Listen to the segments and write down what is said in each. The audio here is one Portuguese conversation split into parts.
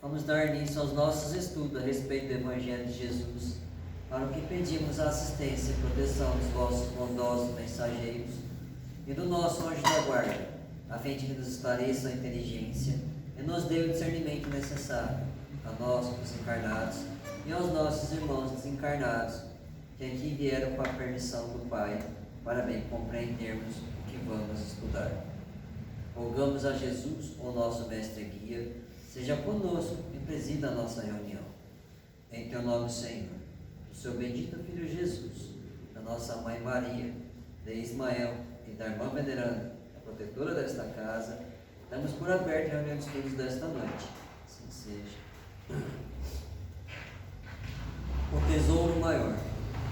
Vamos dar início aos nossos estudos a respeito do Evangelho de Jesus, para o que pedimos a assistência e proteção dos vossos bondosos mensageiros e do nosso anjo da guarda, a fim de que nos esclareça a inteligência e nos dê o discernimento necessário a nós, os encarnados, e aos nossos irmãos desencarnados, que aqui vieram com a permissão do Pai, para bem compreendermos o que vamos estudar. Rogamos a Jesus, o nosso mestre e guia, seja conosco e presida a nossa reunião. Em teu nome, Senhor, do seu bendito Filho Jesus, da nossa Mãe Maria, de Ismael e da irmã veneranda, a protetora desta casa, damos por aberto a reunião de estudos desta noite. Assim seja. O tesouro maior.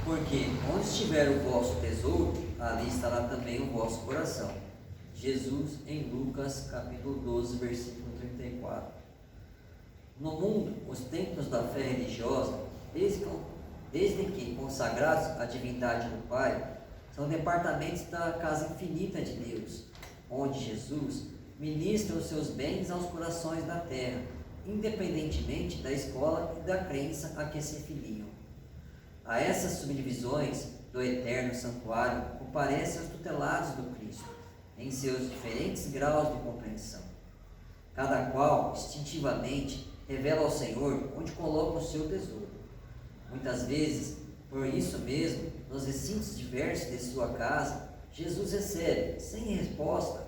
Porque onde estiver o vosso tesouro, ali estará também o vosso coração. Jesus em Lucas capítulo 12, versículo 34. No mundo, os templos da fé religiosa, desde que consagrados à divindade do Pai, são departamentos da casa infinita de Deus, onde Jesus ministra os seus bens aos corações da terra, independentemente da escola e da crença a que se filiam. A essas subdivisões do eterno santuário comparecem os tutelados do Cristo, em seus diferentes graus de compreensão. Cada qual, instintivamente, revela ao Senhor onde coloca o seu tesouro. Muitas vezes, por isso mesmo, nos recintos diversos de sua casa, Jesus recebe, sem resposta,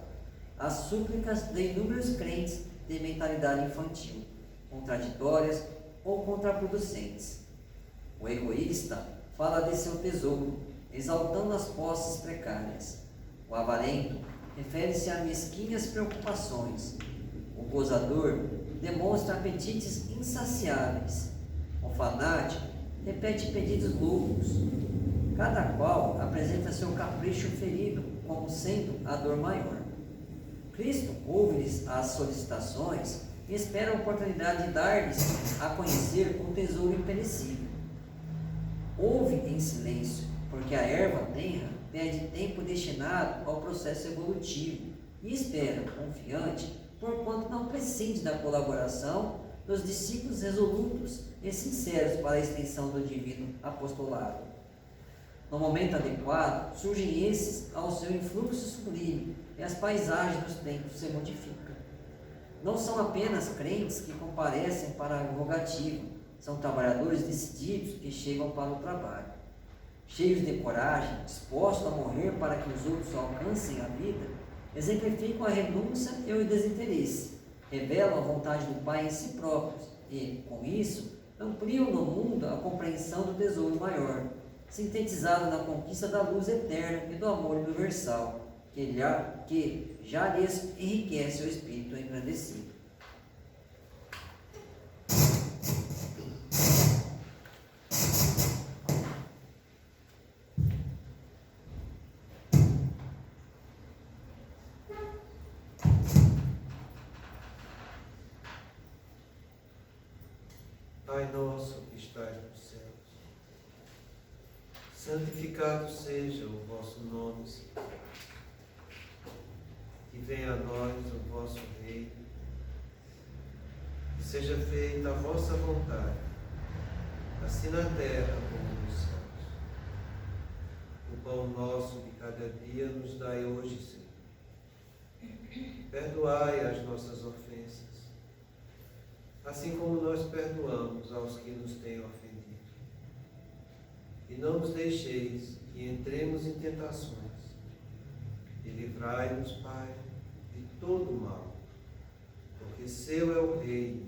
as súplicas de inúmeros crentes de mentalidade infantil, contraditórias ou contraproducentes. O egoísta fala de seu tesouro, exaltando as posses precárias. O avarento refere-se a mesquinhas preocupações. O gozador demonstra apetites insaciáveis. O fanático repete pedidos loucos. Cada qual apresenta seu capricho ferido como sendo a dor maior. Cristo ouve-lhes as solicitações e espera a oportunidade de dar-lhes a conhecer o tesouro imperecível. Ouve em silêncio, porque a erva tenra pede tempo destinado ao processo evolutivo e espera, confiante, porquanto não prescinde da colaboração dos discípulos resolutos e sinceros para a extensão do divino apostolado. No momento adequado, surgem esses ao seu influxo sublime e as paisagens dos templos se modificam. Não são apenas crentes que comparecem para a rogativa, são trabalhadores decididos que chegam para o trabalho. Cheios de coragem, dispostos a morrer para que os outros alcancem a vida, exemplificam a renúncia e o desinteresse, revelam a vontade do Pai em si próprios e, com isso, ampliam no mundo a compreensão do tesouro maior, sintetizado na conquista da luz eterna e do amor universal, que já lhes enriquece o espírito engrandecido. Pai nosso que estais nos céus, santificado seja o vosso nome, Senhor. Que venha a nós o vosso reino, que seja feita a vossa vontade, assim na terra como nos céus. O pão nosso de cada dia nos dai hoje, Senhor. Perdoai as nossas ofensas, assim como nós perdoamos aos que nos têm ofendido. E não nos deixeis que entremos em tentações, e livrai-nos, Pai, de todo o mal, porque seu é o reino,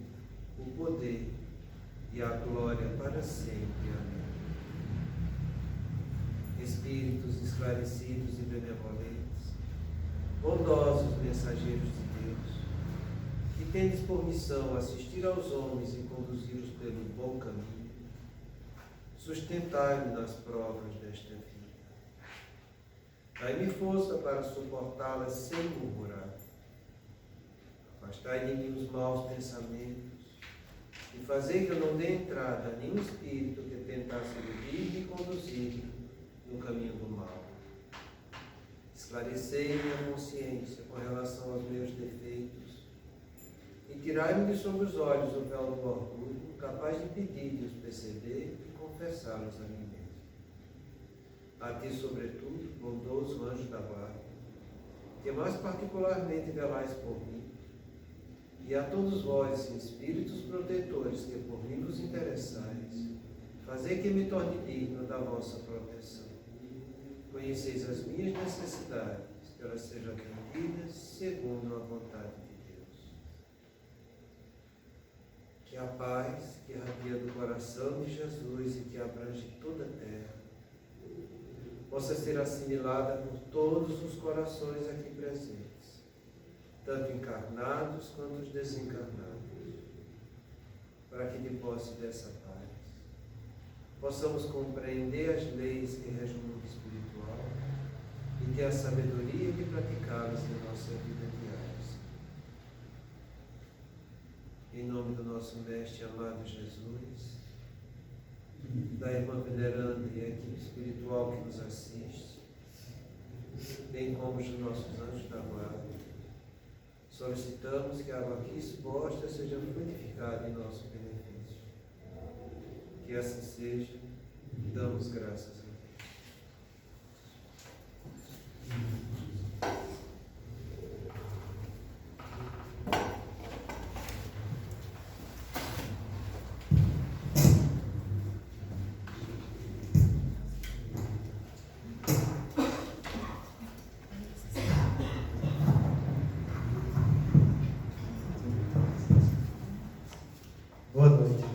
o poder e a glória para sempre. Amém. Espíritos esclarecidos e benevolentes, bondosos mensageiros de Deus, que tendes por missão assistir aos homens e conduzi-los pelo bom caminho, sustentai-me nas provas desta vida. Dai-me força para suportá-las sem murmurar. Afastai de mim os maus pensamentos e fazei que eu não dê entrada a nenhum espírito que tentasse iludir-me e conduzir-me no caminho do mal. Esclarecei minha consciência com relação aos meus defeitos e tirai-me de sobre os olhos o véu do orgulho, capaz de pedir-lhe os perceber e confessá-los a mim mesmo. A ti, sobretudo, bondoso anjo da guarda, que mais particularmente velais por mim, e a todos vós, espíritos protetores, que por mim vos interessais, fazei que me torne digno da vossa proteção. Conheceis as minhas necessidades, que elas sejam atendidas segundo a vontade de Deus. Que a paz que irradia do coração de Jesus e que abrange toda a terra, possa ser assimilada por todos os corações aqui presentes, tanto encarnados quanto os desencarnados, para que de posse dessa paz possamos compreender as leis que regem o mundo espiritual e ter a sabedoria de praticá-las na nossa vida diária. Em nome do nosso Mestre amado Jesus, da irmã veneranda e equipe espiritual que nos assiste, bem como os nossos anjos da guarda, solicitamos que a água aqui exposta seja frutificada em nosso benefício. Que assim seja, damos graças a Deus. Boa noite.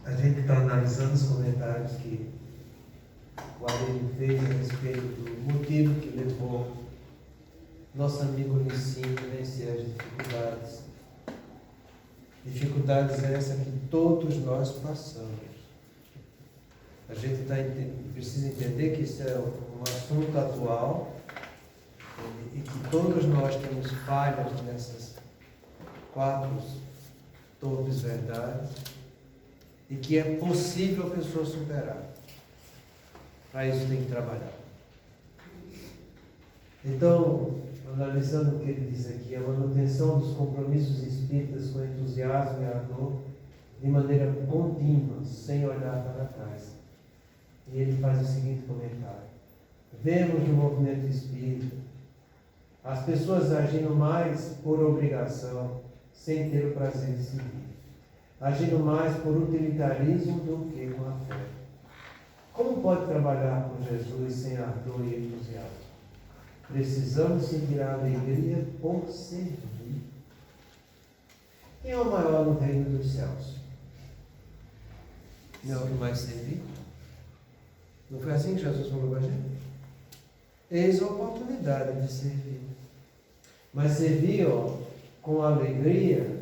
A gente está analisando os comentários que o Aurélio fez a respeito do motivo que levou nosso amigo Nicínio a vencer as dificuldades. Dificuldades essas que todos nós passamos. A gente precisa entender que isso é um assunto atual e que todos nós temos falhas nessas 4 torres verdades e que é possível a pessoa superar. Para isso tem que trabalhar. Então, analisando o que ele diz aqui, a manutenção dos compromissos espíritas com entusiasmo e ardor, de maneira contínua, sem olhar para trás. E ele faz o seguinte comentário: vemos no movimento espírita as pessoas agindo mais por obrigação, sem ter o prazer de seguir, agindo mais por utilitarismo do que com a fé. Como pode trabalhar com Jesus sem ardor e entusiasmo? Precisamos sentir a alegria por servir. Quem é o maior no reino dos céus? Não é o que mais servir? Não foi assim que Jesus falou para a gente? Eis a oportunidade de servir. Mas servir, com alegria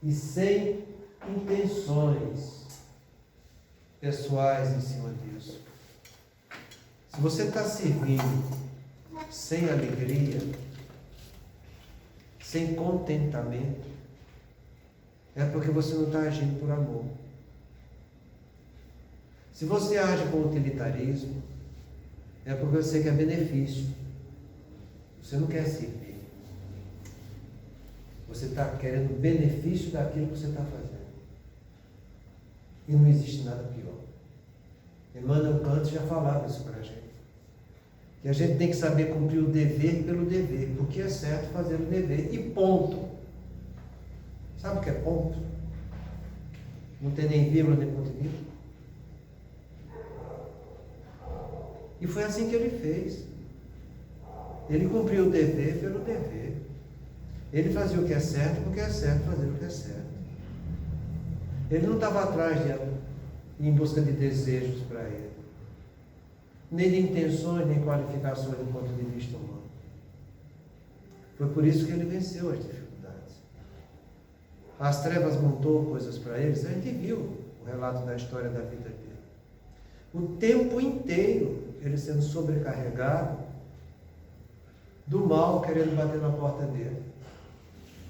e sem intenções pessoais em cima disso. Se você está servindo sem alegria, sem contentamento, é porque você não está agindo por amor. Se você age com utilitarismo, é porque você quer benefício. Você não quer servir. Você está querendo benefício daquilo que você está fazendo. E não existe nada pior. Emmanuel Kant já falava isso para a gente. Que a gente tem que saber cumprir o dever pelo dever, porque é certo fazer o dever. E ponto. Sabe o que é ponto? Não tem nem vírgula nem ponto de vírgula. E foi assim que ele fez. Ele cumpriu o dever pelo dever. Ele fazia o que é certo porque é certo fazer o que é certo. Ele não estava atrás em busca de desejos para ele, nem de intenções, nem qualificações do ponto de vista humano. Foi por isso que ele venceu as dificuldades. As trevas montou coisas para eles, a gente viu o relato da história da vida dele. O tempo inteiro ele sendo sobrecarregado do mal querendo bater na porta dele.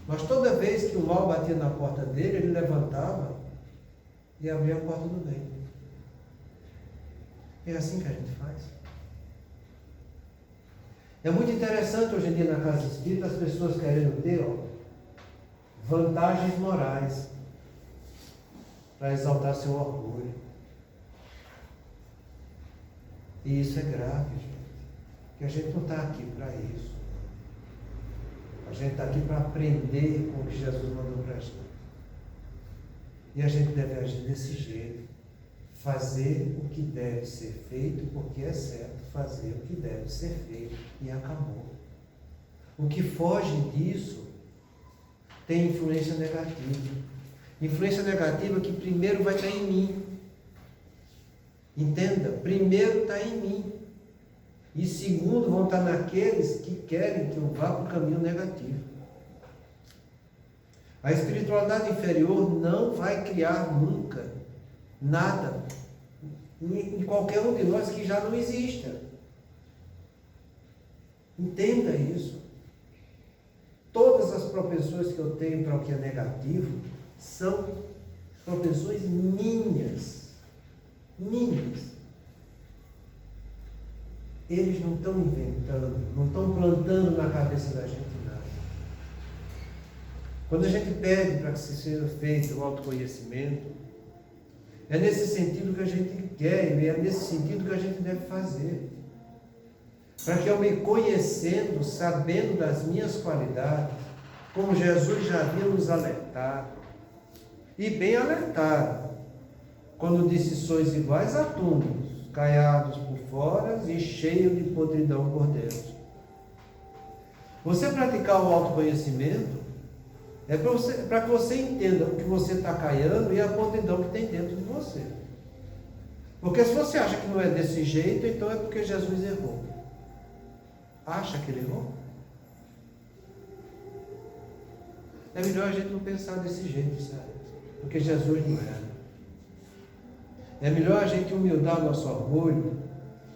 Mas toda vez que o mal batia na porta dele, ele levantava e abria a porta do bem. É assim que a gente faz. É muito interessante hoje em dia na casa espírita as pessoas querendo ter vantagens morais para exaltar seu orgulho. E isso é grave, gente. Porque a gente não está aqui para isso. A gente está aqui para aprender com o que Jesus mandou para a gente. E a gente deve agir desse jeito. Fazer o que deve ser feito, porque é certo fazer o que deve ser feito. E acabou. O que foge disso tem influência negativa. Influência negativa que primeiro vai estar em mim. Entenda? Primeiro está em mim. E segundo vão estar naqueles que querem que eu vá para o caminho negativo. A espiritualidade inferior não vai criar nunca nada em qualquer um de nós que já não exista. Entenda isso. Todas as propensões que eu tenho para o que é negativo são propensões minhas. Minhas. Eles não estão inventando, não estão plantando na cabeça da gente nada. Quando a gente pede para que seja feito o autoconhecimento, é nesse sentido que a gente quer, e é nesse sentido que a gente deve fazer. Para que eu me conhecendo, sabendo das minhas qualidades, como Jesus já havia nos alertado, e bem alertado, quando disse: sois iguais a túmulos, caiados por fora e cheios de podridão por dentro. Você praticar o autoconhecimento é para que você entenda o que você está caiando e a podridão que tem dentro de você. Porque se você acha que não é desse jeito, então é porque Jesus errou. Acha que ele errou? É melhor a gente não pensar desse jeito, sabe? Porque Jesus não era. É melhor a gente humildar o nosso orgulho,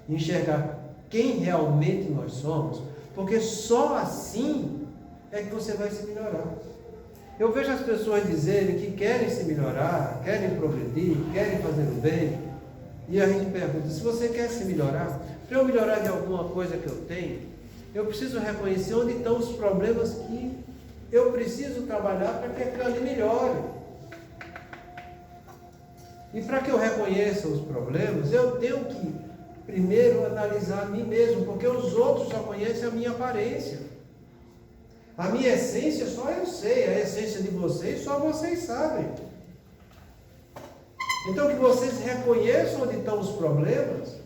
enxergar quem realmente nós somos, porque só assim é que você vai se melhorar. Eu vejo as pessoas dizerem que querem se melhorar, querem progredir, querem fazer o bem, e a gente pergunta: se você quer se melhorar, para eu melhorar de alguma coisa que eu tenho, eu preciso reconhecer onde estão os problemas que eu preciso trabalhar para que aquilo ali melhore. E para que eu reconheça os problemas, eu tenho que primeiro analisar a mim mesmo, porque os outros só conhecem a minha aparência. A minha essência só eu sei, a essência de vocês só vocês sabem. Então que vocês reconheçam onde estão os problemas,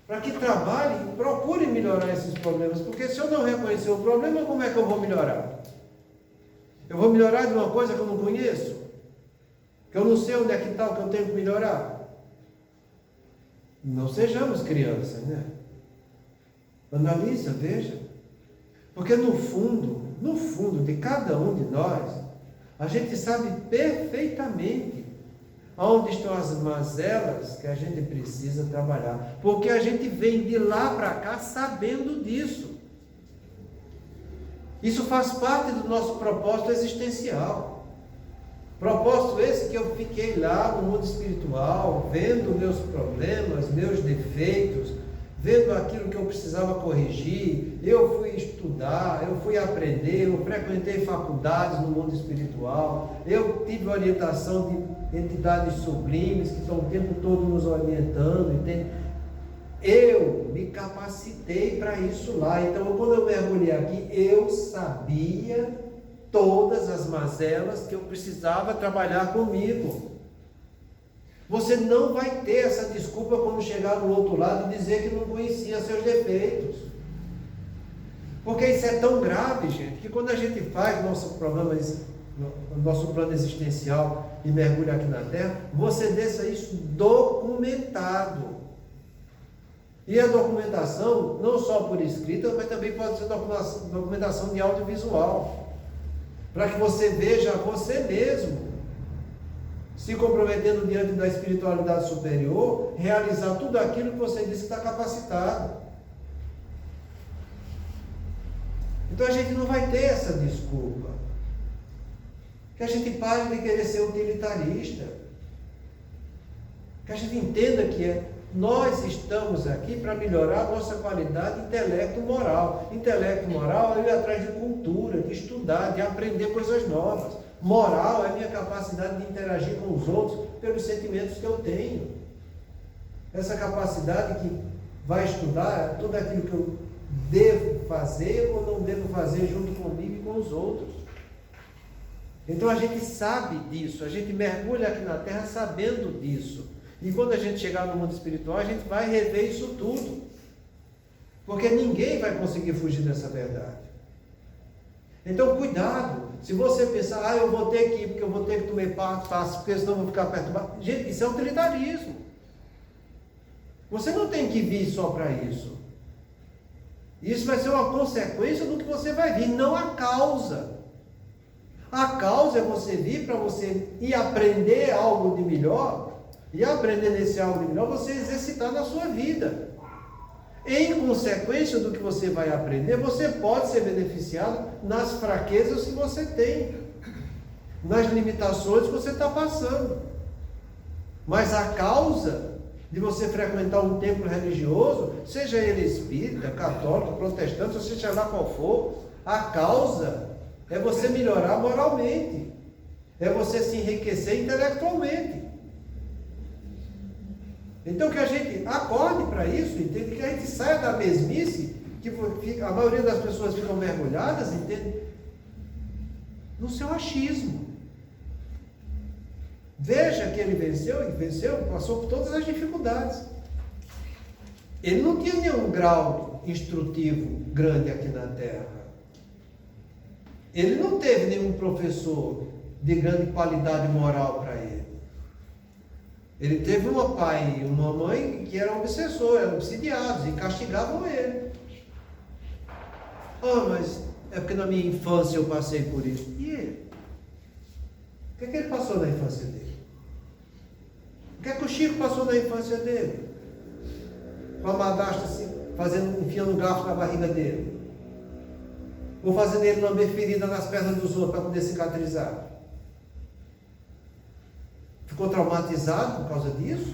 para que trabalhem e procurem melhorar esses problemas, porque se eu não reconhecer o problema, como é que eu vou melhorar? Eu vou melhorar de uma coisa que eu não conheço? Que eu não sei onde é que está o que eu tenho que melhorar? Não sejamos crianças, né? Analisa, veja. Porque no fundo de cada um de nós, a gente sabe perfeitamente onde estão as mazelas que a gente precisa trabalhar. Porque a gente vem de lá para cá sabendo disso. Isso faz parte do nosso propósito existencial. Propósito esse que eu fiquei lá no mundo espiritual, vendo meus problemas, meus defeitos, vendo aquilo que eu precisava corrigir. Eu fui estudar, eu fui aprender, eu frequentei faculdades no mundo espiritual, eu tive orientação de entidades sublimes que estão o tempo todo nos orientando, entende? Eu me capacitei para isso lá. Então, quando eu mergulhei aqui, eu sabia todas as mazelas que eu precisava trabalhar comigo. Você não vai ter essa desculpa quando chegar do outro lado e dizer que não conhecia seus defeitos. Porque isso é tão grave, gente, que quando a gente faz nosso plano existencial e mergulha aqui na Terra, você deixa isso documentado. E a documentação, não só por escrita, mas também pode ser documentação de audiovisual. Para que você veja você mesmo se comprometendo diante da espiritualidade superior, realizar tudo aquilo que você disse que está capacitado. Então a gente não vai ter essa desculpa. Que a gente pare de querer ser utilitarista. Que a gente entenda que Nós estamos aqui para melhorar a nossa qualidade intelecto-moral. Intelecto-moral é ir atrás de cultura, de estudar, de aprender coisas novas. Moral é a minha capacidade de interagir com os outros pelos sentimentos que eu tenho. Essa capacidade que vai estudar tudo aquilo que eu devo fazer ou não devo fazer junto comigo e com os outros. Então a gente sabe disso, a gente mergulha aqui na Terra sabendo disso. E quando a gente chegar no mundo espiritual, a gente vai rever isso tudo. Porque ninguém vai conseguir fugir dessa verdade. Então cuidado, se você pensar, eu vou ter que ir, porque eu vou ter que tomar passo, porque senão eu vou ficar perturbado. Gente, isso é utilitarismo. Você não tem que vir só para isso. Isso vai ser uma consequência do que você vai vir, não a causa. A causa é você vir para você ir aprender algo de melhor, e aprender nesse algo de melhor, você exercitar na sua vida. Em consequência do que você vai aprender, você pode ser beneficiado nas fraquezas que você tem, nas limitações que você está passando. Mas a causa de você frequentar um templo religioso, seja ele espírita, católico, protestante, seja lá qual for, a causa é você melhorar moralmente, é você se enriquecer intelectualmente. Então que a gente acorde para isso, entende? Que a gente saia da mesmice, que a maioria das pessoas ficam mergulhadas, entende? No seu achismo. Veja que ele venceu, passou por todas as dificuldades. Ele não tinha nenhum grau instrutivo grande aqui na Terra. Ele não teve nenhum professor de grande qualidade moral para ele. Ele teve um pai e uma mãe que eram obsessores, eram obsidiados e castigavam ele. Mas é porque na minha infância eu passei por isso. E ele? O que é que ele passou na infância dele? O que é que o Chico passou na infância dele? Com a madrasta assim, enfiando um garfo na barriga dele. Ou fazendo ele lamber ferida nas pernas dos outros para poder cicatrizar. Ficou traumatizado por causa disso?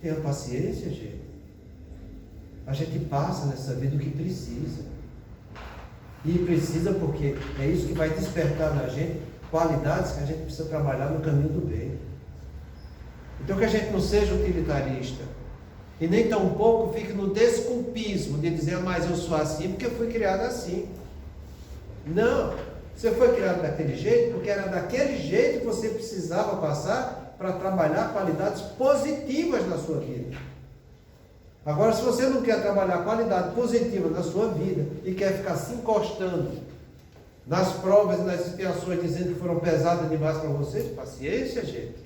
Tenha paciência, gente. A gente passa nessa vida o que precisa. E precisa porque é isso que vai despertar na gente qualidades que a gente precisa trabalhar no caminho do bem. Então que a gente não seja utilitarista. E nem tampouco fique no desculpismo de dizer, mas eu sou assim porque eu fui criado assim. Não. Você foi criado daquele jeito porque era daquele jeito que você precisava passar para trabalhar qualidades positivas na sua vida. Agora, se você não quer trabalhar qualidade positiva na sua vida e quer ficar se encostando nas provas e nas expiações dizendo que foram pesadas demais para você, paciência, gente.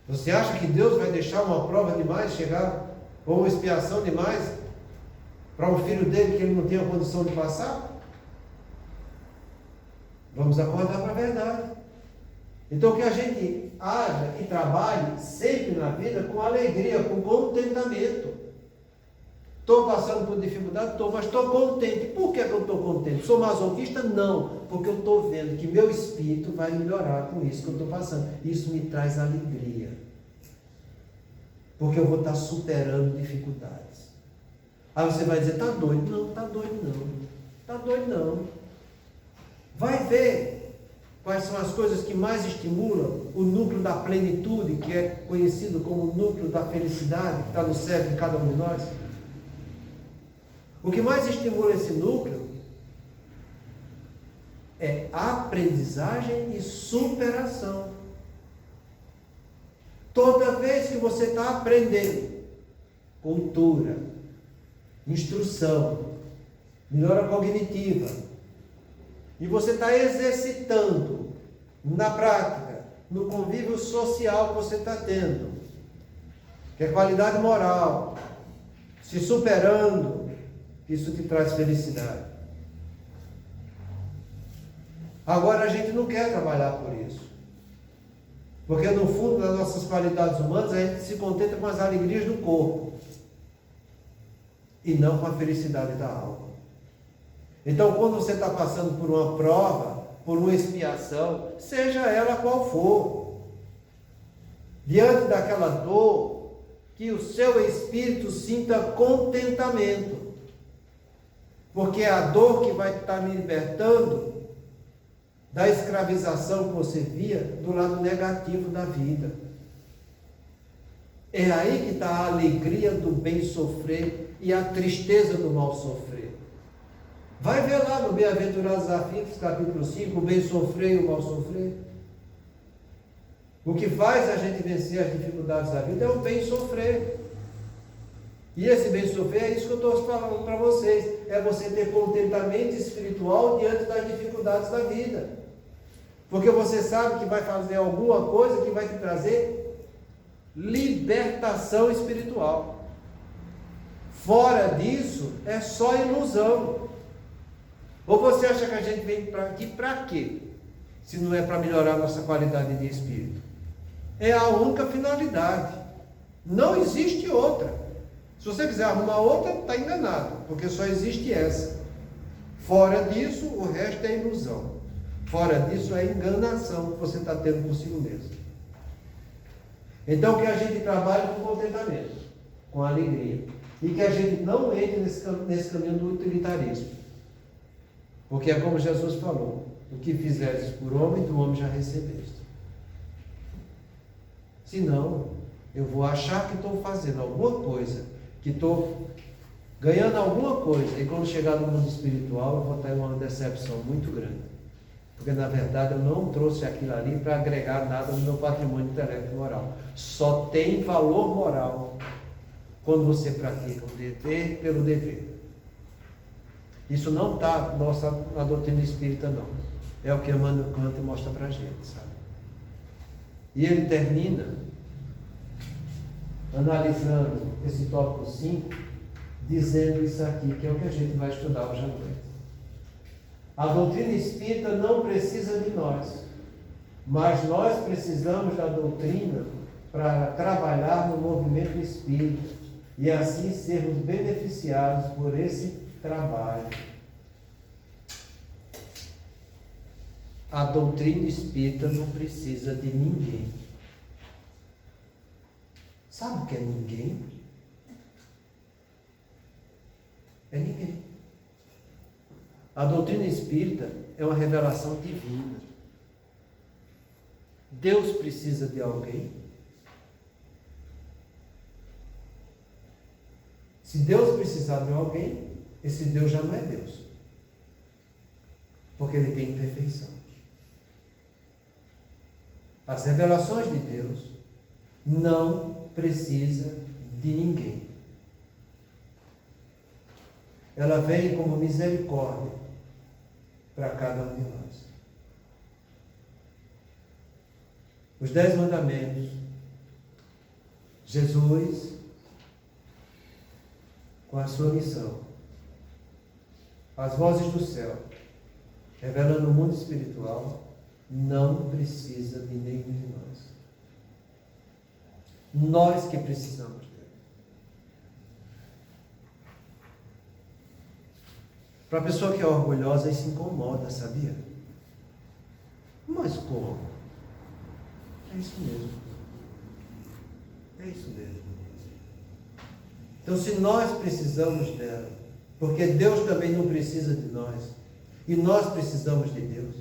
Você acha que Deus vai deixar uma prova demais chegar, ou uma expiação demais, para um filho dele que ele não tem a condição de passar? Vamos acordar para a verdade. Então que a gente haja e trabalhe sempre na vida com alegria, com contentamento. Estou passando por dificuldade? Estou, mas estou contente. Por que eu estou contente? Sou masoquista? Não, porque eu estou vendo que meu espírito vai melhorar com isso que eu estou passando. Isso me traz alegria. Porque eu vou estar superando dificuldades. Aí você vai dizer, está doido? Não, está doido não. Está doido não. Vai ver quais são as coisas que mais estimulam o núcleo da plenitude, que é conhecido como o núcleo da felicidade, que está no cérebro de cada um de nós. O que mais estimula esse núcleo é aprendizagem e superação. Toda vez que você está aprendendo cultura, instrução, melhora cognitiva, e você está exercitando na prática, no convívio social que você está tendo, que é qualidade moral, se superando, isso te traz felicidade. Agora a gente não quer trabalhar por isso, porque no fundo das nossas qualidades humanas a gente se contenta com as alegrias do corpo e não com a felicidade da alma. Então, quando você está passando por uma prova, por uma expiação, seja ela qual for, diante daquela dor, que o seu espírito sinta contentamento. Porque é a dor que vai estar me libertando da escravização que você via do lado negativo da vida. É aí que está a alegria do bem sofrer e a tristeza do mal sofrer. Vai ver lá no Bem-aventurados Aflitos, capítulo 5, o bem sofrer e o mal sofrer. O que faz a gente vencer as dificuldades da vida é o bem sofrer. E esse bem sofrer é isso que eu estou falando para vocês. É você ter contentamento espiritual diante das dificuldades da vida. Porque você sabe que vai fazer alguma coisa que vai te trazer libertação espiritual. Fora disso, é só ilusão. Ou você acha que a gente vem aqui para quê? Se não é para melhorar a nossa qualidade de espírito. É a única finalidade. Não existe outra. Se você quiser arrumar outra, está enganado, porque só existe essa. Fora disso, o resto é ilusão. Fora disso é enganação que você está tendo consigo mesmo. Então que a gente trabalhe com contentamento, com alegria. E que a gente não entre nesse caminho do utilitarismo. Porque é como Jesus falou: o que fizeres por homem, do homem já recebeste. Senão, eu vou achar que estou fazendo alguma coisa, que estou ganhando alguma coisa, e quando chegar no mundo espiritual, eu vou ter uma decepção muito grande. Porque, na verdade, eu não trouxe aquilo ali para agregar nada no meu patrimônio intelecto e moral. Só tem valor moral quando você pratica o dever pelo dever. Isso não está na doutrina espírita, não. É o que Emmanuel Kant mostra para a gente, sabe? E ele termina analisando esse tópico 5, dizendo isso aqui, que é o que a gente vai estudar hoje à noite. A doutrina espírita não precisa de nós, mas nós precisamos da doutrina para trabalhar no movimento espírita e assim sermos beneficiados por esse trabalho. A doutrina espírita não precisa de ninguém. Sabe o que é ninguém? É ninguém. A doutrina espírita é uma revelação divina. Deus precisa de alguém? Se Deus precisar de alguém, esse Deus já não é Deus. Porque ele tem imperfeição. As revelações de Deus não precisam de ninguém. Ela vem como misericórdia para cada um de nós. Os 10 mandamentos, Jesus, com a sua missão, as vozes do céu, revelando o mundo espiritual, não precisa de nenhum de nós. Nós que precisamos dele. Para a pessoa que é orgulhosa, isso incomoda, sabia? Mas como? É isso mesmo. É isso mesmo. Então, se nós precisamos dela, porque Deus também não precisa de nós, e nós precisamos de Deus,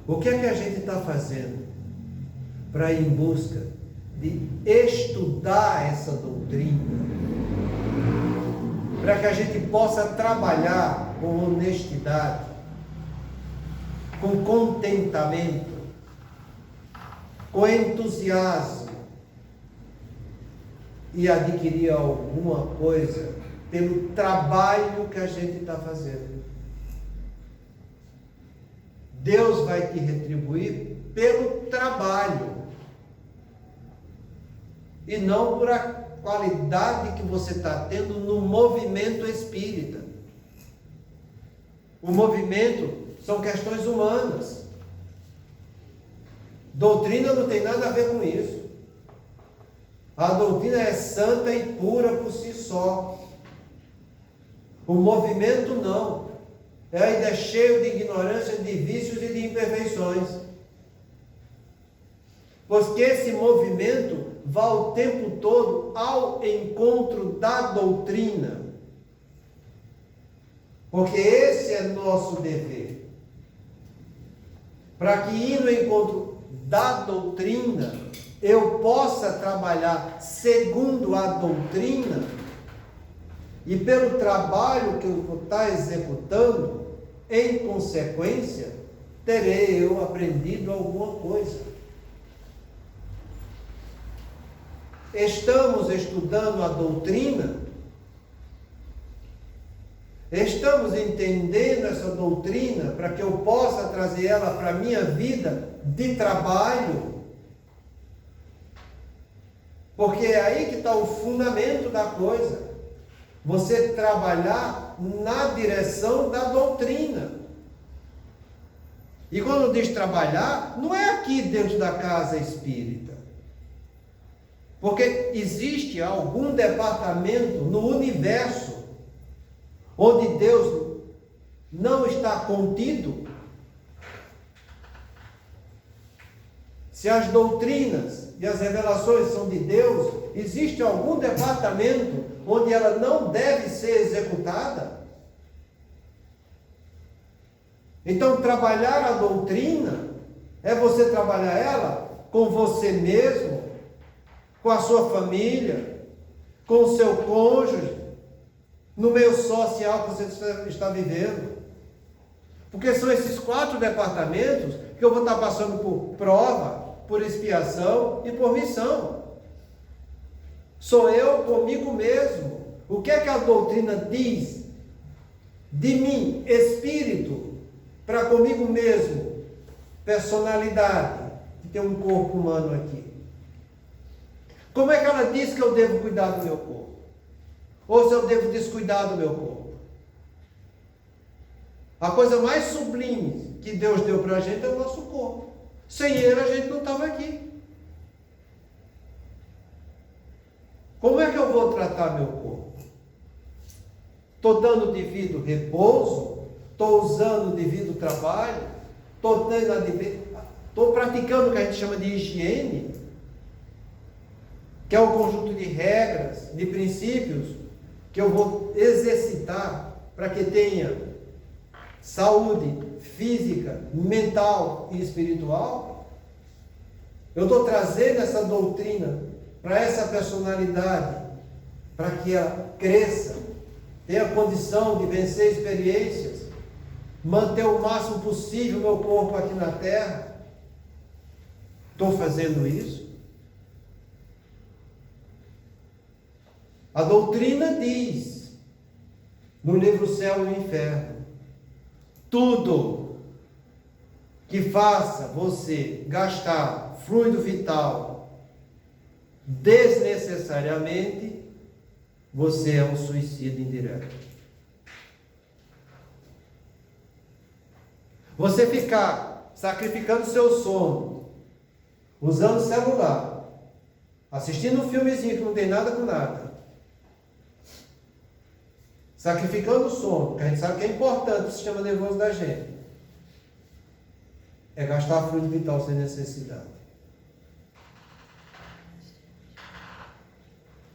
o que é que a gente está fazendo para ir em busca de estudar essa doutrina, para que a gente possa trabalhar com honestidade, com contentamento, com entusiasmo e adquirir alguma coisa pelo trabalho que a gente está fazendo. Deus vai te retribuir pelo trabalho e não por a qualidade que você está tendo no movimento espírita. O movimento são questões humanas. Doutrina não tem nada a ver com isso. A doutrina é santa e pura por si só. O movimento não. Ainda é cheio de ignorância, de vícios e de imperfeições. Porque esse movimento vai o tempo todo ao encontro da doutrina. Porque esse é nosso dever. Para que ir no encontro da doutrina, eu possa trabalhar segundo a doutrina, e pelo trabalho que eu vou estar executando, em consequência, terei eu aprendido alguma coisa. Estamos estudando a doutrina, estamos entendendo essa doutrina para que eu possa trazer ela para a minha vida de trabalho, porque é aí que está o fundamento da coisa. Você trabalhar na direção da doutrina. E quando diz trabalhar, não é aqui dentro da casa espírita. Porque existe algum departamento no universo onde Deus não está contido. Se as doutrinas e as revelações são de Deus, existe algum departamento onde ela não deve ser executada? Então, trabalhar a doutrina é você trabalhar ela com você mesmo, com a sua família, com o seu cônjuge, no meio social que você está vivendo. Porque são esses 4 departamentos que eu vou estar passando por prova, por expiação e por missão. Sou eu comigo mesmo. O que é que a doutrina diz de mim, espírito, para comigo mesmo, personalidade, que tem um corpo humano aqui? Como é que ela diz que eu devo cuidar do meu corpo? Ou se eu devo descuidar do meu corpo? A coisa mais sublime que Deus deu para a gente é o nosso corpo. Sem ele a gente não estava aqui. Como é que eu vou tratar meu corpo? Estou dando devido repouso? Estou usando devido trabalho? Estou praticando o que a gente chama de higiene, que é o conjunto de regras, de princípios, que eu vou exercitar para que tenha saúde física, mental e espiritual? Eu estou trazendo essa doutrina para essa personalidade, para que ela cresça, tenha condição de vencer experiências, manter o máximo possível o meu corpo aqui na Terra? Estou fazendo isso? A doutrina diz, no livro Céu e Inferno, tudo que faça você gastar fluido vital desnecessariamente, você é um suicida indireto. Você ficar sacrificando seu sono, usando celular, assistindo um filmezinho que não tem nada com nada, sacrificando o sono, que a gente sabe que é importante para o sistema nervoso da gente, é gastar fluido vital sem necessidade.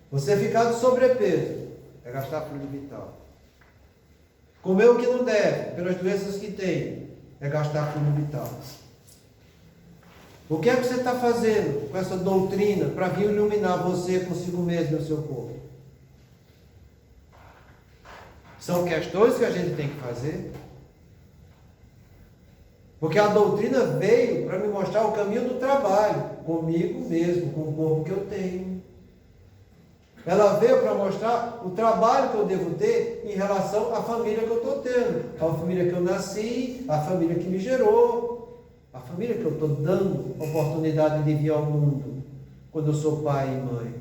Você ficar de sobrepeso, é gastar fluido vital. Comer o que não deve, pelas doenças que tem, é gastar fluido vital. O que é que você está fazendo com essa doutrina para vir iluminar você consigo mesmo e o seu corpo? São questões que a gente tem que fazer. Porque a doutrina veio para me mostrar o caminho do trabalho, comigo mesmo, com o corpo que eu tenho. Ela veio para mostrar o trabalho que eu devo ter em relação à família que eu estou tendo, a família que eu nasci, a família que me gerou, a família que eu estou dando oportunidade de vir ao mundo, quando eu sou pai e mãe.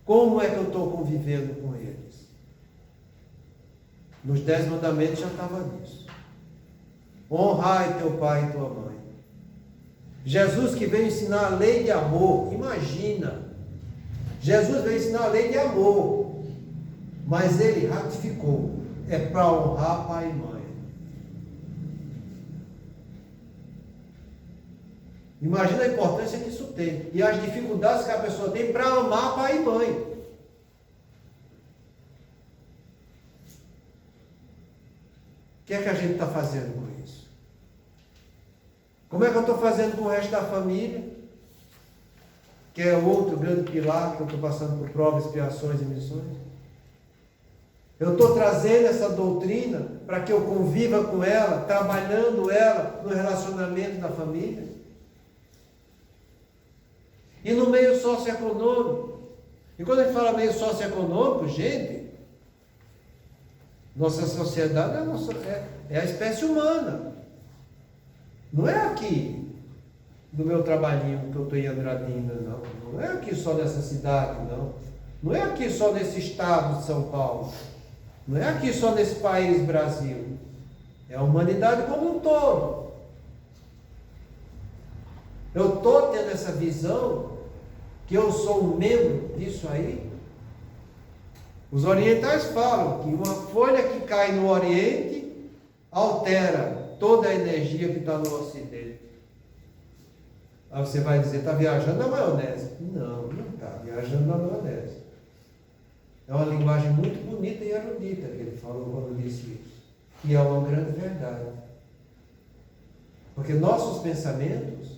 Como é que eu estou convivendo com eles? Nos 10 mandamentos já estava nisso. Honrai teu pai e tua mãe. Jesus que veio ensinar a lei de amor, imagina. Jesus veio ensinar a lei de amor, mas ele ratificou, é para honrar pai e mãe. Imagina a importância que isso tem. E as dificuldades que a pessoa tem para amar pai e mãe. O que é que a gente está fazendo com isso? Como é que eu estou fazendo com o resto da família? Que é outro grande pilar que eu estou passando por provas, expiações e missões. Eu estou trazendo essa doutrina para que eu conviva com ela, trabalhando ela no relacionamento da família. E no meio socioeconômico. E quando a gente fala meio socioeconômico, gente, nossa sociedade é a espécie humana. Não é aqui, no meu trabalhinho que eu estou em Andradina, não. Não é aqui só nessa cidade, não. Não é aqui só nesse estado de São Paulo. Não é aqui só nesse país, Brasil. É a humanidade como um todo. Eu estou tendo essa visão que eu sou um membro disso aí. Os orientais falam que uma folha que cai no Oriente altera toda a energia que está no Ocidente. Aí você vai dizer, está viajando na maionese. Não, não está viajando na maionese. É uma linguagem muito bonita e erudita que ele falou quando disse isso. E é uma grande verdade. Porque nossos pensamentos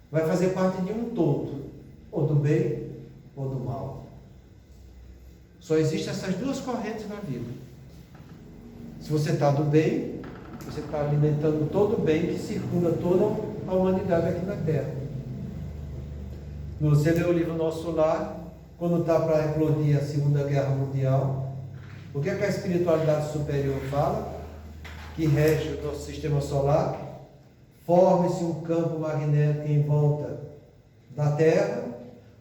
vai fazer parte de um todo, ou do bem ou do mal. Só existem essas duas correntes na vida. Se você está do bem, você está alimentando todo o bem que circula toda a humanidade aqui na Terra. Você lê o livro Nosso Lar, quando está para eclodir a Segunda Guerra Mundial, o que é que a espiritualidade superior fala? Que rege o nosso sistema solar, forme-se um campo magnético em volta da Terra,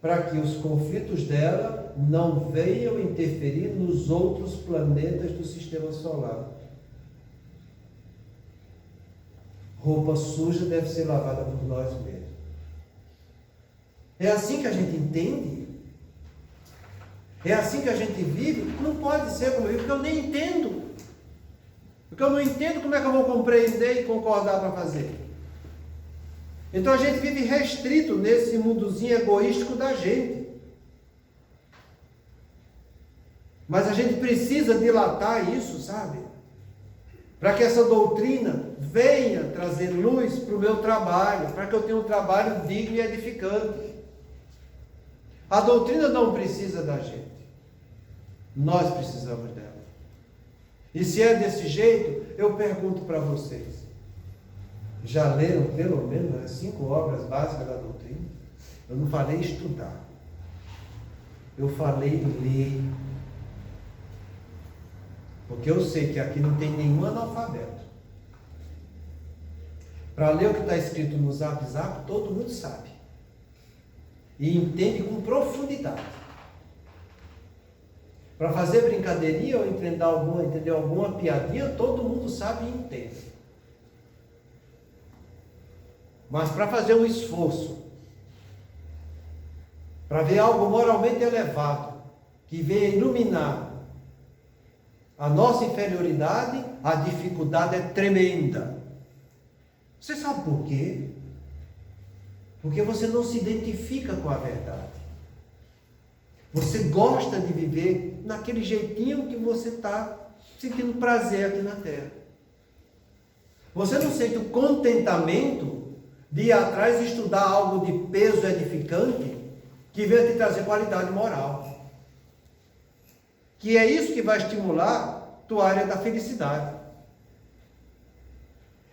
para que os conflitos dela não venham interferir nos outros planetas do sistema solar. Roupa suja deve ser lavada por nós mesmos. É assim que a gente entende? É assim que a gente vive? Não pode ser como eu vivo, porque eu nem entendo. Porque eu não entendo como é que eu vou compreender e concordar para fazer. Então a gente vive restrito nesse mundozinho egoístico da gente. Mas a gente precisa dilatar isso, sabe? Para que essa doutrina venha trazer luz para o meu trabalho, para que eu tenha um trabalho digno e edificante. A doutrina não precisa da gente. Nós precisamos dela. E se é desse jeito, eu pergunto para vocês. Já leram pelo menos as 5 obras básicas da doutrina? Eu não falei estudar. Eu falei ler. Porque eu sei que aqui não tem nenhum analfabeto. Para ler o que está escrito no Zap Zap, todo mundo sabe. E entende com profundidade. Para fazer brincadeirinha ou entender alguma piadinha, todo mundo sabe e entende. Mas para fazer um esforço, para ver algo moralmente elevado, que venha iluminar a nossa inferioridade, a dificuldade é tremenda. Você sabe por quê? Porque você não se identifica com a verdade. Você gosta de viver naquele jeitinho que você está sentindo prazer aqui na Terra. Você não sente o contentamento de ir atrás e estudar algo de peso edificante que venha te trazer qualidade moral. Que é isso que vai estimular tua área da felicidade.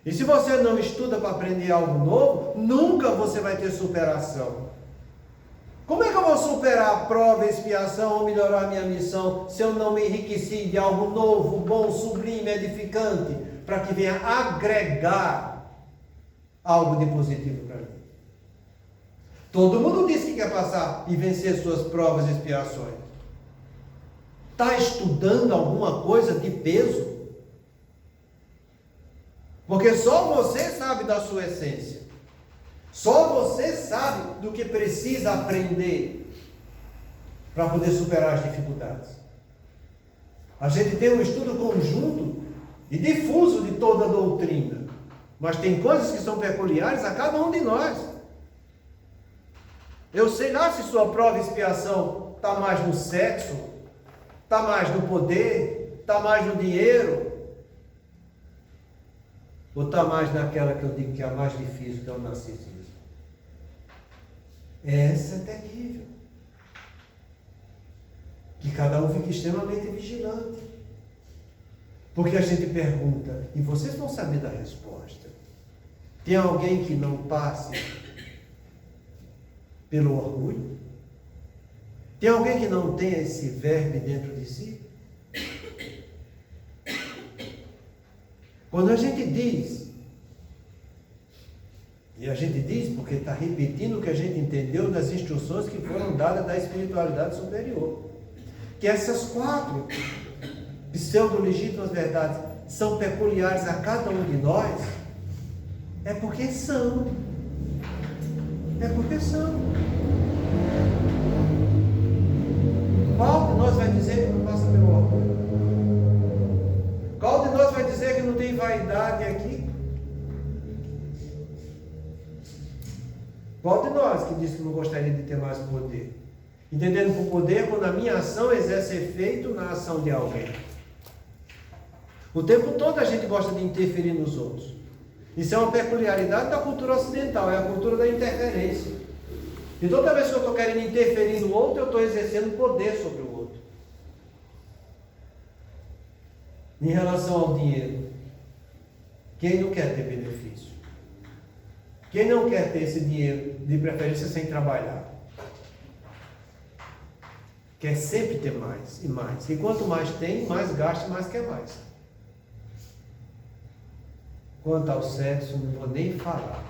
E se você não estuda para aprender algo novo, nunca você vai ter superação. Como é que eu vou superar a prova, a expiação ou melhorar a minha missão se eu não me enriqueci de algo novo, bom, sublime, edificante, para que venha agregar algo de positivo para mim? Todo mundo diz que quer passar e vencer suas provas e expiações. Está estudando alguma coisa de peso? Porque só você sabe da sua essência. Só você sabe do que precisa aprender para poder superar as dificuldades. A gente tem um estudo conjunto e difuso de toda a doutrina. Mas tem coisas que são peculiares a cada um de nós. Eu sei lá se sua prova e expiação está mais no sexo, está mais no poder, está mais no dinheiro, ou está mais naquela que eu digo que é a mais difícil, que é o narcisismo. Essa é terrível. Que cada um fique extremamente vigilante. Porque a gente pergunta, e vocês vão saber da resposta. Tem alguém que não passe pelo orgulho? Tem alguém que não tenha esse verme dentro de si? Quando a gente diz, e a gente diz porque está repetindo o que a gente entendeu das instruções que foram dadas da espiritualidade superior, que essas 4 pseudo-legítimas verdades são peculiares a cada um de nós, é porque são. É porque são. Qual de nós vai dizer que não passa pelo orgulho? Qual de nós vai dizer que não tem vaidade aqui? Qual de nós que diz que não gostaria de ter mais poder? Entendendo por poder, quando a minha ação exerce efeito na ação de alguém. O tempo todo a gente gosta de interferir nos outros. Isso é uma peculiaridade da cultura ocidental, é a cultura da interferência. E toda vez que eu estou querendo interferir no outro, eu estou exercendo poder sobre o outro. Em relação ao dinheiro, quem não quer ter benefício? Quem não quer ter esse dinheiro, de preferência sem trabalhar? Quer sempre ter mais e mais. E quanto mais tem, mais gasta, mais quer mais. Quanto ao sexo, não vou nem falar.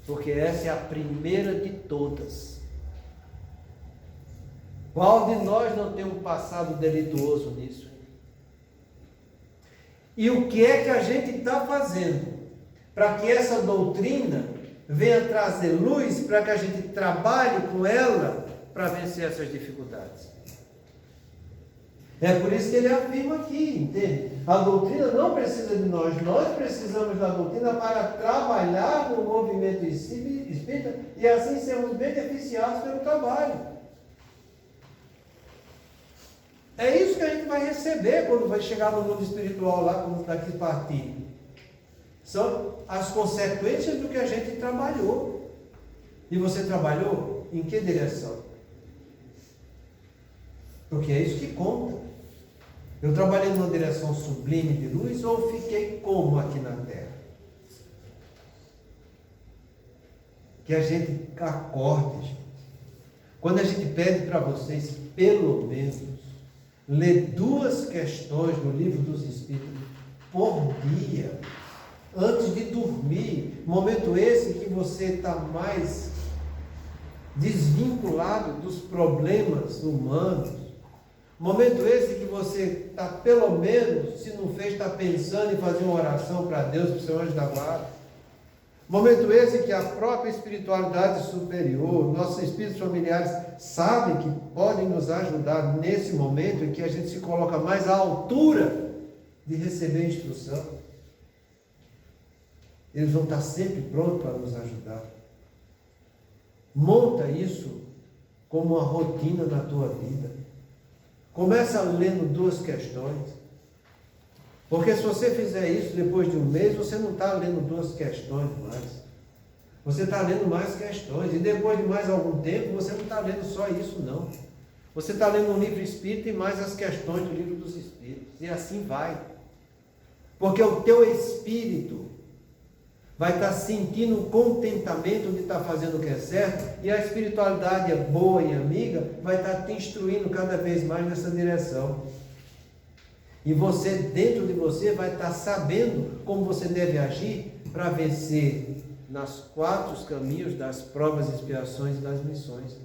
Porque essa é a primeira de todas. Qual de nós não tem um passado delituoso nisso? E o que é que a gente está fazendo para que essa doutrina venha trazer luz, para que a gente trabalhe com ela para vencer essas dificuldades? É por isso que ele afirma aqui, entende? A doutrina não precisa de nós, nós precisamos da doutrina para trabalhar no movimento espírita e assim sermos beneficiados pelo trabalho. É isso que a gente vai receber quando vai chegar no mundo espiritual lá, quando daqui partir. São as consequências do que a gente trabalhou. E você trabalhou em que direção? Porque é isso que conta. Eu trabalhei numa direção sublime de luz ou fiquei como aqui na Terra? Que a gente acorde, gente. Quando a gente pede para vocês, pelo menos, ler 2 questões no Livro dos Espíritos por dia, antes de dormir, momento esse que você está mais desvinculado dos problemas humanos, momento esse que você está, pelo menos, se não fez, está pensando em fazer uma oração para Deus, para o seu anjo da guarda. Momento esse que a própria espiritualidade superior, nossos espíritos familiares, sabem que podem nos ajudar nesse momento em que a gente se coloca mais à altura de receber instrução. Eles vão estar sempre prontos para nos ajudar. Monta isso como uma rotina na tua vida. Começa lendo 2 questões. Porque se você fizer isso depois de um mês, você não está lendo 2 questões mais. Você está lendo mais questões. E depois de mais algum tempo, você não está lendo só isso, não. Você está lendo um livro espírita e mais as questões do livro dos espíritos. E assim vai. Porque o teu espírito vai estar sentindo um contentamento de estar fazendo o que é certo, e a espiritualidade é boa e amiga, vai estar te instruindo cada vez mais nessa direção. E você, dentro de você, vai estar sabendo como você deve agir para vencer nas 4 caminhos das provas, expiações e das missões.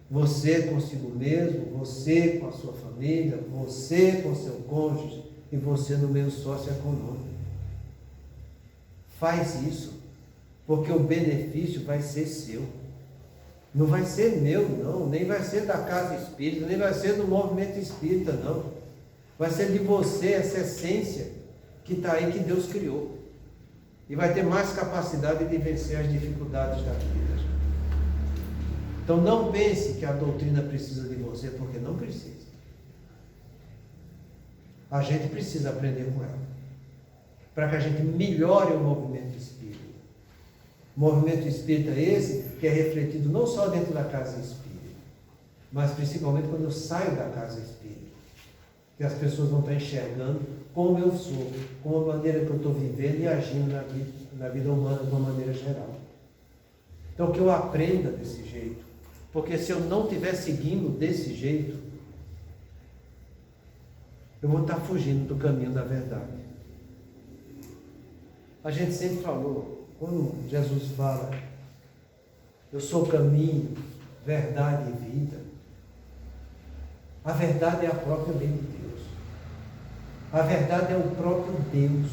Você consigo mesmo, você com a sua família, você com seu cônjuge e você no meio socioeconômico. Faz isso, porque o benefício vai ser seu. Não vai ser meu, não, nem vai ser da casa espírita, nem vai ser do movimento espírita, não. Vai ser de você, essa essência que está aí, que Deus criou. e vai ter mais capacidade de vencer as dificuldades da vida. Então não pense que a doutrina precisa de você, porque não precisa. A gente precisa aprender com ela, para que a gente melhore o movimento espírita. O movimento espírita esse que é refletido não só dentro da casa espírita, mas principalmente quando eu saio da casa espírita, que as pessoas vão estar enxergando como eu sou, como a maneira que eu estou vivendo e agindo na vida humana de uma maneira geral. Então que eu aprenda desse jeito, porque se eu não estiver seguindo desse jeito, eu vou estar fugindo do caminho da verdade. A gente sempre falou, quando Jesus fala, eu sou o caminho, verdade e vida, a verdade é a própria lei de Deus. A verdade é o próprio Deus.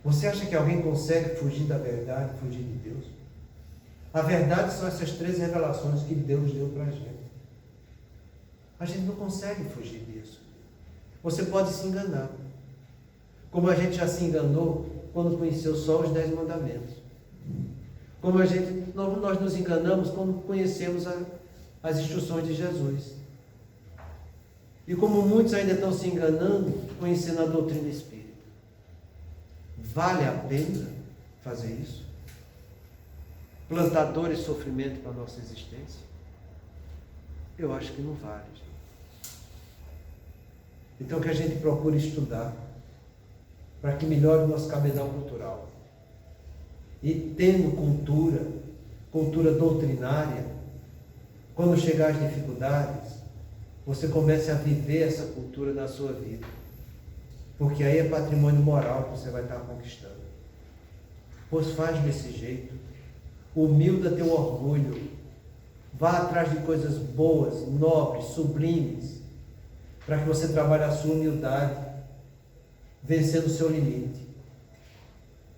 Você acha que alguém consegue fugir da verdade, fugir de Deus? A verdade são essas 3 revelações que Deus deu para a gente. A gente não consegue fugir disso. Você pode se enganar, como a gente já se enganou quando conheceu só os 10 mandamentos. Como nós nos enganamos quando conhecemos as instruções de Jesus. E como muitos ainda estão se enganando, conhecendo a doutrina espírita. Vale a pena fazer isso? Plantar dor e sofrimento para a nossa existência? Eu acho que não vale, gente. Então que a gente procure estudar, para que melhore o nosso cabedal cultural. E tendo cultura doutrinária, quando chegar às dificuldades, você comece a viver essa cultura na sua vida. Porque aí é patrimônio moral que você vai estar conquistando. Pois faz desse jeito. Humilda teu orgulho. Vá atrás de coisas boas, nobres, sublimes, para que você trabalhe a sua humildade, vencendo o seu limite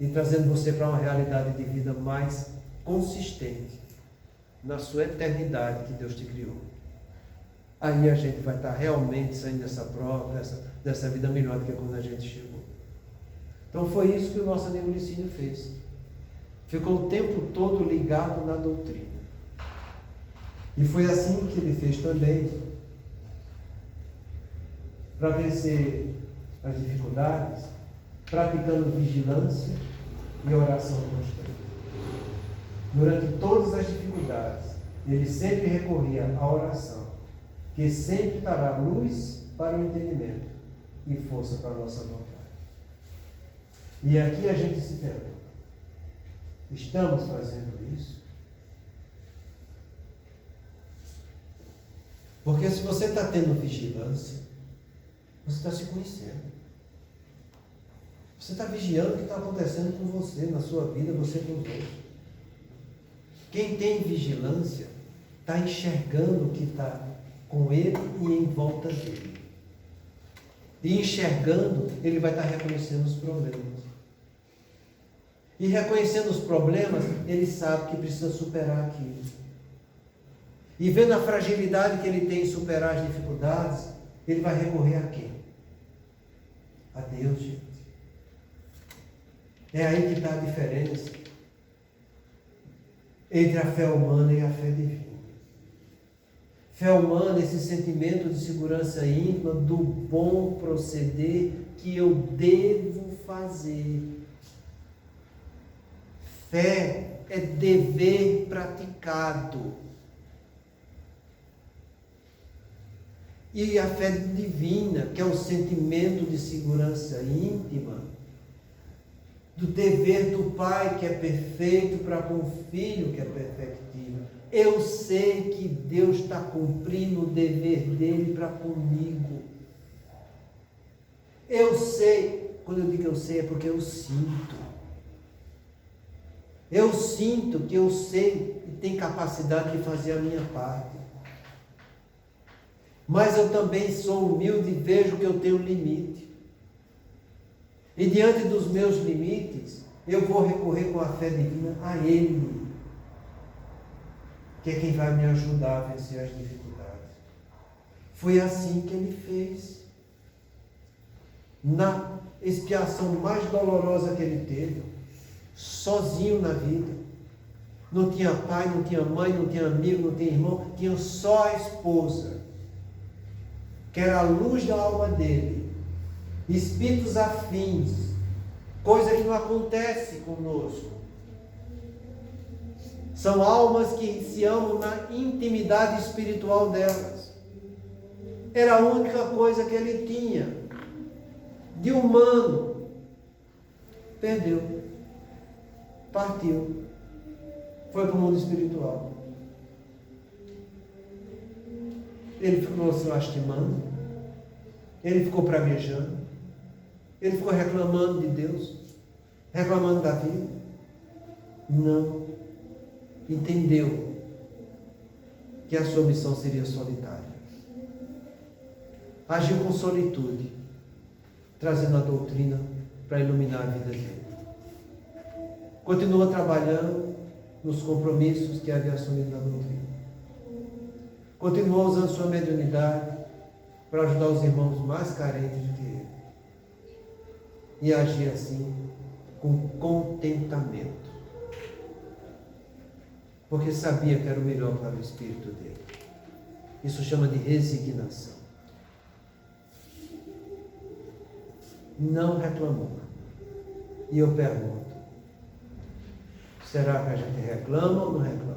e trazendo você para uma realidade de vida mais consistente na sua eternidade que Deus te criou. Aí a gente vai estar realmente saindo dessa prova, dessa vida melhor do que quando a gente chegou. Então foi isso que o nosso amigo Licínio fez. Ficou o tempo todo ligado na doutrina. E foi assim que ele fez também, para vencer as dificuldades, praticando vigilância e oração constante. Durante todas as dificuldades, ele sempre recorria à oração, que sempre dará luz para o entendimento e força para a nossa vontade. E aqui a gente se pergunta, estamos fazendo isso? Porque se você está tendo vigilância, você está se conhecendo. Você está vigiando o que está acontecendo com você, na sua vida, você com os outros. Quem tem vigilância está enxergando o que está com ele e em volta dele. E enxergando, ele vai estar reconhecendo os problemas. E reconhecendo os problemas, ele sabe que precisa superar aquilo. E vendo a fragilidade que ele tem em superar as dificuldades, ele vai recorrer a quem? A Deus, gente. É aí que está a diferença entre a fé humana e a fé divina. Fé humana, esse sentimento de segurança íntima do bom proceder que eu devo fazer. Fé é dever praticado. E a fé divina, que é o sentimento de segurança íntima, do dever do Pai que é perfeito para com o Filho que é perfectível. Eu sei que Deus está cumprindo o dever dele para comigo. Eu sei, quando eu digo eu sei, é porque eu sinto. Eu sinto que eu sei e tenho capacidade de fazer a minha parte. Mas eu também sou humilde e vejo que eu tenho limite. E diante dos meus limites, eu vou recorrer com a fé divina a Ele, que é quem vai me ajudar a vencer as dificuldades. Foi assim que Ele fez. Na expiação mais dolorosa que ele teve, sozinho na vida. Não tinha pai, não tinha mãe, não tinha amigo, não tinha irmão, tinha só a esposa, que era a luz da alma dele. Espíritos afins, coisa que não acontece conosco. São almas que se amam na intimidade espiritual delas. Era a única coisa que ele tinha de humano. Perdeu. Partiu. Foi para o mundo espiritual. Ele ficou se lastimando. Ele ficou praguejando. Ele ficou reclamando de Deus. Reclamando da vida. Não. Entendeu que a sua missão seria solitária. Agiu com solitude, trazendo a doutrina para iluminar a vida dele. Continua trabalhando nos compromissos que havia assumido na doutrina. Continua usando sua mediunidade para ajudar os irmãos mais carentes do que ele. E agir assim com contentamento. Porque sabia que era o melhor para o espírito dele. Isso chama de resignação. Não reclamou. E eu pergunto, será que a gente reclama ou não reclama?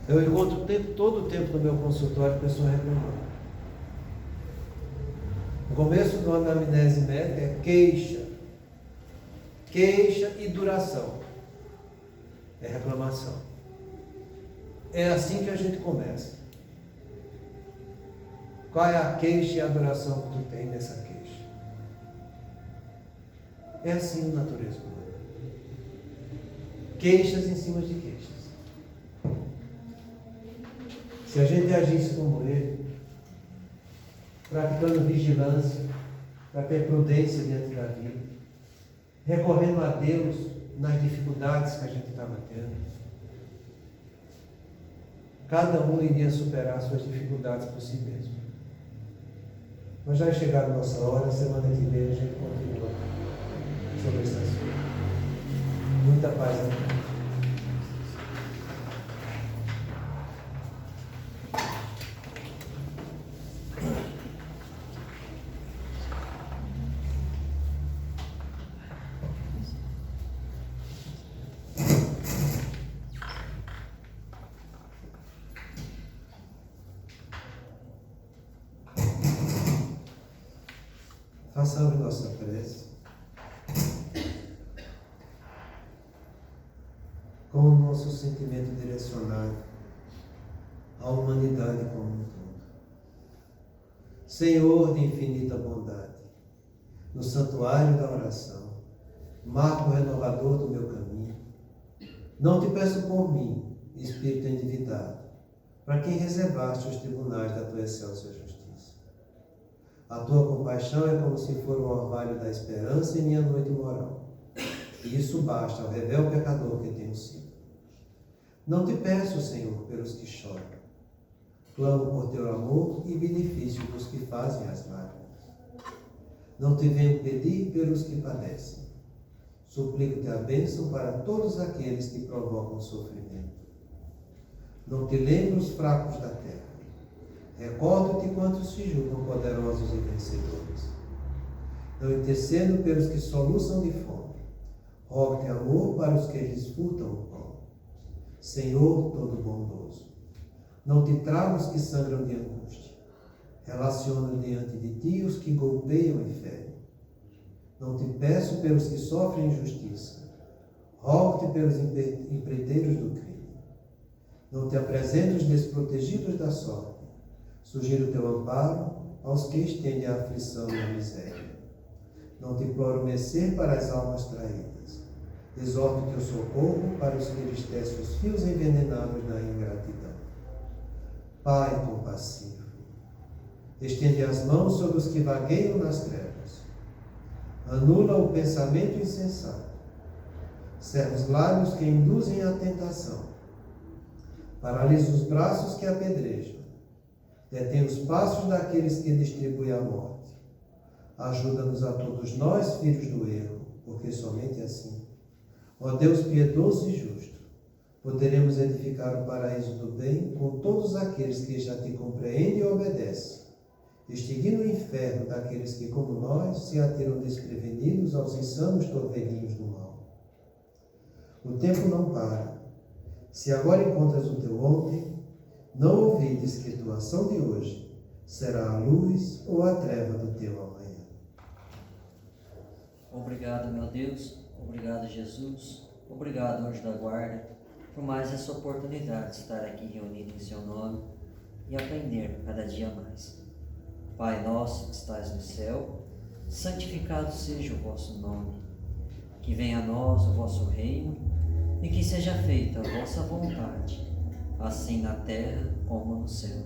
Eu encontro todo o tempo no meu consultório pessoas reclamando. No começo do ano da anamnese médica é queixa e duração. É reclamação. É assim que a gente começa. Qual é a queixa e a duração que tu tem nessa queixa? É assim a natureza humana. Queixas em cima de queixas. Se a gente agisse como ele, praticando vigilância, para ter prudência diante da vida, recorrendo a Deus nas dificuldades que a gente estava tendo, cada um iria superar suas dificuldades por si mesmo. Mas já é chegada a nossa hora, semana que vem a gente continua sobre esse assunto. Muita paz, né? Façamos nossa prece com o nosso sentimento direcionado à humanidade como um todo. Senhor de infinita bondade, no santuário da oração, marco renovador do meu caminho, não te peço por mim, Espírito endividado, para quem reservaste os tribunais da tua excelsa justiça. A tua compaixão é como se for o orvalho da esperança em minha noite moral. E isso basta ao rebelde pecador que tenho sido. Não te peço, Senhor, pelos que choram. Clamo por teu amor e benefício dos que fazem as lágrimas. Não te venho pedir pelos que padecem. Suplico-te a bênção para todos aqueles que provocam sofrimento. Não te lembro os fracos da terra. Recordo-te quantos se julgam poderosos e vencedores. Não intercedo pelos que soluçam de fome. Rogo-te amor para os que lhes furtam o pão. Senhor todo bondoso, não te trago os que sangram de angústia. Relaciono diante de ti os que golpeiam e ferem. Não te peço pelos que sofrem injustiça. Rogo-te pelos empreiteiros do crime. Não te apresento os desprotegidos da sorte. Sugiro o teu amparo aos que estendem a aflição e a miséria. Não te imploro mercê para as almas traídas. Exorto o teu socorro para os que lhes tecem os fios envenenados da ingratidão. Pai compassivo, estende as mãos sobre os que vagueiam nas trevas. Anula o pensamento insensato. Cerra os lábios que induzem à tentação. Paralisa os braços que apedrejam. detém os passos daqueles que distribuem a morte. Ajuda-nos a todos nós, filhos do erro, porque somente assim, ó Deus piedoso e justo, poderemos edificar o paraíso do bem com todos aqueles que já te compreendem e obedecem, extinguindo o inferno daqueles que, como nós, se atiram desprevenidos aos insanos torvelinhos do mal. O tempo não para. Se agora encontras o teu ontem, não ouvides que tua ação de hoje será a luz ou a treva do teu amanhã. Obrigado, meu Deus. Obrigado, Jesus. Obrigado, anjo da guarda, por mais essa oportunidade de estar aqui reunido em seu nome e aprender cada dia mais. Pai nosso que estás no céu, santificado seja o vosso nome. Que venha a nós o vosso reino e que seja feita a vossa vontade, assim na terra como no céu.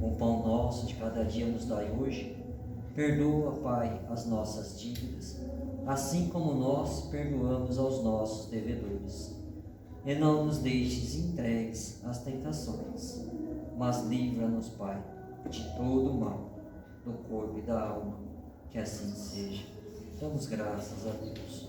O pão nosso de cada dia nos dai hoje. Perdoa, Pai, as nossas dívidas, assim como nós perdoamos aos nossos devedores. E não nos deixes entregues às tentações, mas livra-nos, Pai, de todo o mal, do corpo e da alma. Que assim seja. Damos graças a Deus.